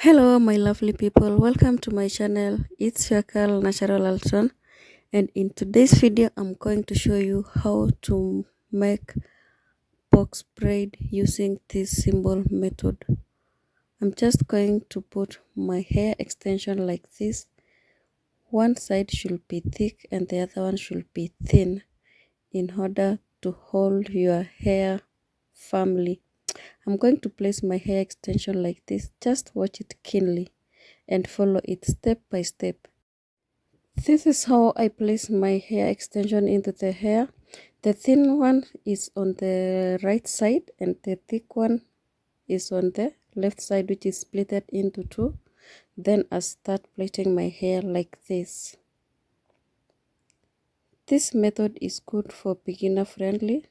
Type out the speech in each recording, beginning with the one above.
Hello, my lovely people. Welcome to my channel. It's your girl Natural Alton, and in today's video, I'm going to show you how to make box braid using this simple method. I'm just going to put my hair extension like this. One side should be thick and the other one should be thin in order to hold your hair firmly. I'm going to place my hair extension like this. Just watch it keenly and follow it step by step. This is how I place my hair extension into the hair. The thin one is on the right side and the thick one is on the left side, which is splitted into two. Then I start plaiting my hair like this. This method is good for beginner friendly.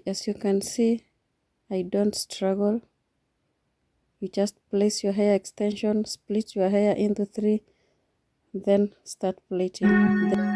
As you can see, I don't struggle. You just place your hair extension, split your hair into three, then start plaiting.